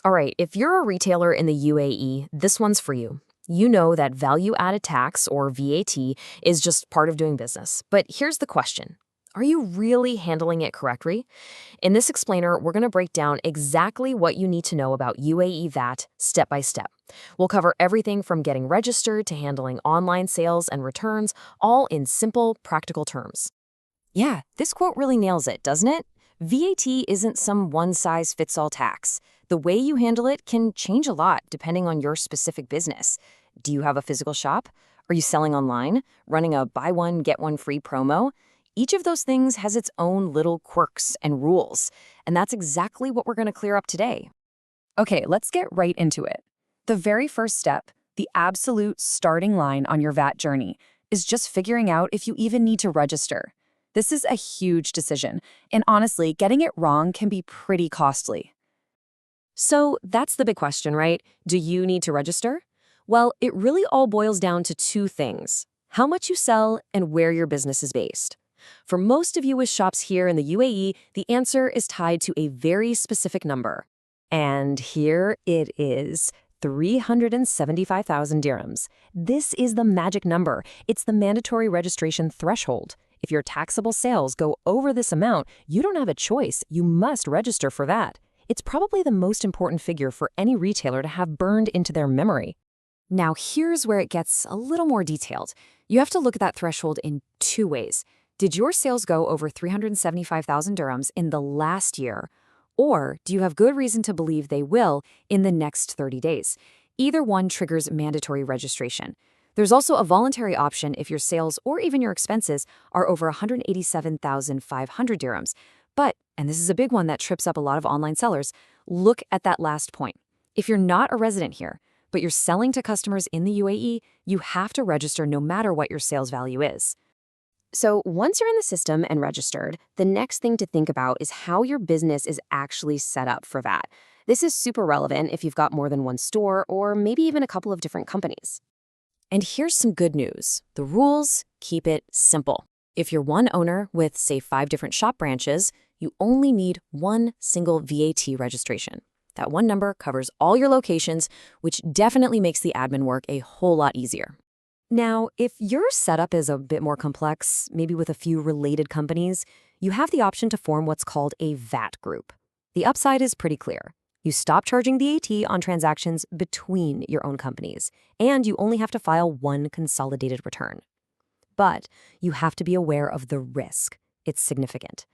All right, if you're a retailer in the UAE, this one's for you. You know that value-added tax, or VAT, is just part of doing business. But here's the question. Are you really handling it correctly? In this explainer, we're going to break down exactly what you need to know about UAE VAT step by step. We'll cover everything from getting registered to handling online sales and returns, all in simple, practical terms. Yeah, this quote really nails it, doesn't it? VAT isn't some one-size-fits-all tax. The way you handle it can change a lot depending on your specific business. Do you have a physical shop? Are you selling online? Running a buy one, get one free promo? Each of those things has its own little quirks and rules, and that's exactly what we're going to clear up today. Okay, let's get right into it. The very first step, the absolute starting line on your VAT journey, is just figuring out if you even need to register. This is a huge decision, and honestly, getting it wrong can be pretty costly. So that's the big question, right? Do you need to register? Well, it really all boils down to two things: how much you sell and where your business is based. For most of you with shops here in the UAE, the answer is tied to a very specific number. And here it is, 375,000 dirhams. This is the magic number. It's the mandatory registration threshold. If your taxable sales go over this amount, you don't have a choice. You must register for that. It's probably the most important figure for any retailer to have burned into their memory. Now, here's where it gets a little more detailed. You have to look at that threshold in two ways. Did your sales go over 375,000 dirhams in the last year? Or do you have good reason to believe they will in the next 30 days? Either one triggers mandatory registration. There's also a voluntary option if your sales or even your expenses are over 187,500 dirhams. But, and this is a big one that trips up a lot of online sellers, look at that last point. If you're not a resident here, but you're selling to customers in the UAE, you have to register no matter what your sales value is. So once you're in the system and registered, the next thing to think about is how your business is actually set up for VAT. This is super relevant if you've got more than one store or maybe even a couple of different companies. And here's some good news. The rules keep it simple. If you're one owner with, say, 5 different shop branches, you only need one single VAT registration. That one number covers all your locations, which definitely makes the admin work a whole lot easier. Now, if your setup is a bit more complex, maybe with a few related companies, you have the option to form what's called a VAT group. The upside is pretty clear. You stop charging VAT on transactions between your own companies, and you only have to file one consolidated return. But you have to be aware of the risk. It's significant.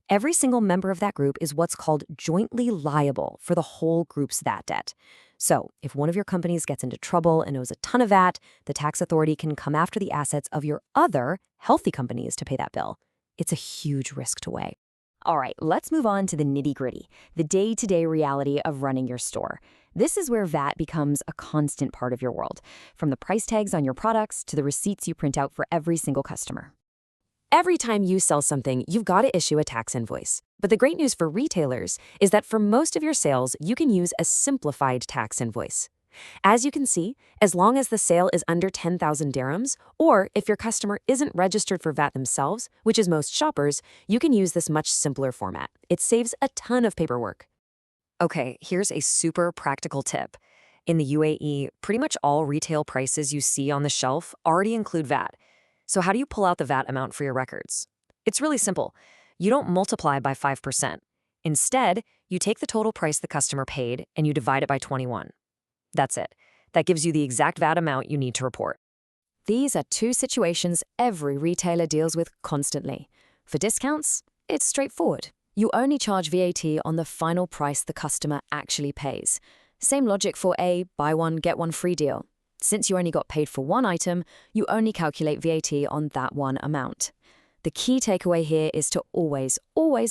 Every single member of that group is what's called jointly liable for the whole group's VAT debt. So if one of your companies gets into trouble and owes a ton of VAT, the tax authority can come after the assets of your other healthy companies to pay that bill. It's a huge risk to weigh. All right, let's move on to the nitty-gritty, the day-to-day reality of running your store. This is where VAT becomes a constant part of your world, from the price tags on your products to the receipts you print out for every single customer. Every time you sell something, you've got to issue a tax invoice. But the great news for retailers is that for most of your sales, you can use a simplified tax invoice. As you can see, as long as the sale is under 10,000 dirhams, or if your customer isn't registered for VAT themselves, which is most shoppers, you can use this much simpler format. It saves a ton of paperwork. Okay, here's a super practical tip. In the UAE, pretty much all retail prices you see on the shelf already include VAT. So how do you pull out the VAT amount for your records? It's really simple. You don't multiply by 5%. Instead, you take the total price the customer paid and you divide it by 21. That's it. That gives you the exact VAT amount you need to report. These are two situations every retailer deals with constantly. For discounts, it's straightforward. You only charge VAT on the final price the customer actually pays. Same logic for a buy one, get one free deal. Since you only got paid for one item, you only calculate VAT on that one amount. The key takeaway here is to always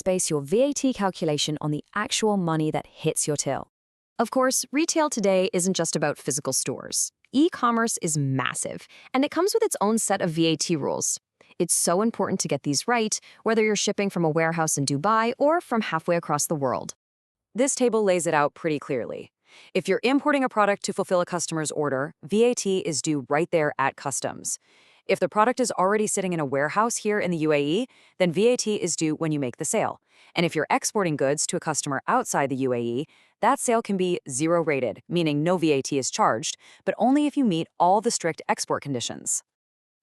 base your VAT calculation on the actual money that hits your till. Of course, retail today isn't just about physical stores. E-commerce is massive, and it comes with its own set of VAT rules. It's so important to get these right, whether you're shipping from a warehouse in Dubai or from halfway across the world. This table lays it out pretty clearly. If you're importing a product to fulfill a customer's order, VAT is due right there at customs. If the product is already sitting in a warehouse here in the UAE, then VAT is due when you make the sale. And if you're exporting goods to a customer outside the UAE, that sale can be zero rated, meaning no VAT is charged, but only if you meet all the strict export conditions.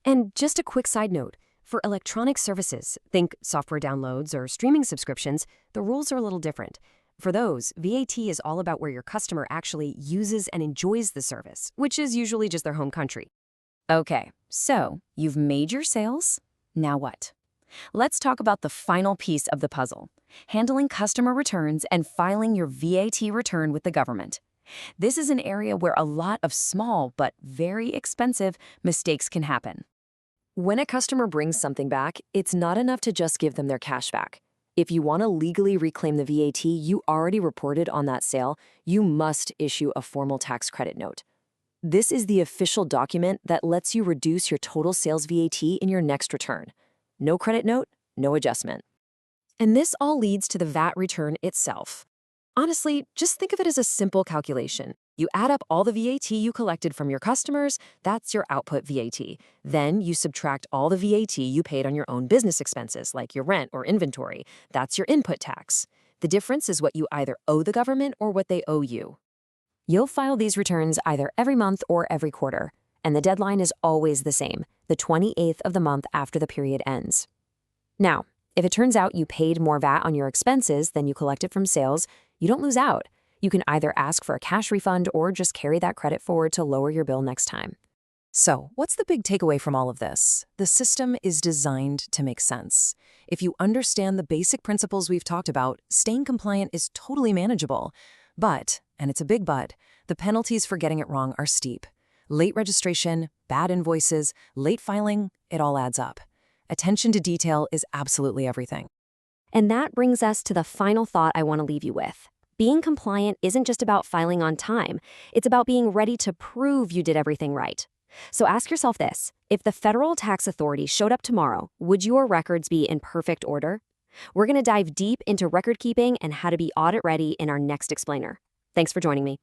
And just a quick side note, for electronic services, think software downloads or streaming subscriptions, the rules are a little different. For those, VAT is all about where your customer actually uses and enjoys the service, which is usually just their home country. Okay, so you've made your sales. Now what? Let's talk about the final piece of the puzzle, handling customer returns and filing your VAT return with the government. This is an area where a lot of small but very expensive mistakes can happen. When a customer brings something back, it's not enough to just give them their cash back. If you want to legally reclaim the VAT you already reported on that sale, you must issue a formal tax credit note. This is the official document that lets you reduce your total sales VAT in your next return. No credit note, no adjustment. And this all leads to the VAT return itself. Honestly, just think of it as a simple calculation. You add up all the VAT you collected from your customers, that's your output VAT. Then you subtract all the VAT you paid on your own business expenses, like your rent or inventory. That's your input tax. The difference is what you either owe the government or what they owe you. You'll file these returns either every month or every quarter, and the deadline is always the same, the 28th of the month after the period ends. Now, if it turns out you paid more VAT on your expenses than you collected from sales, you don't lose out. You can either ask for a cash refund or just carry that credit forward to lower your bill next time. So, what's the big takeaway from all of this? The system is designed to make sense. If you understand the basic principles we've talked about, staying compliant is totally manageable. But, and it's a big but, the penalties for getting it wrong are steep. Late registration, bad invoices, late filing, it all adds up. Attention to detail is absolutely everything. And that brings us to the final thought I want to leave you with. Being compliant isn't just about filing on time. It's about being ready to prove you did everything right. So ask yourself this. If the federal tax authority showed up tomorrow, would your records be in perfect order? We're going to dive deep into record keeping and how to be audit ready in our next explainer. Thanks for joining me.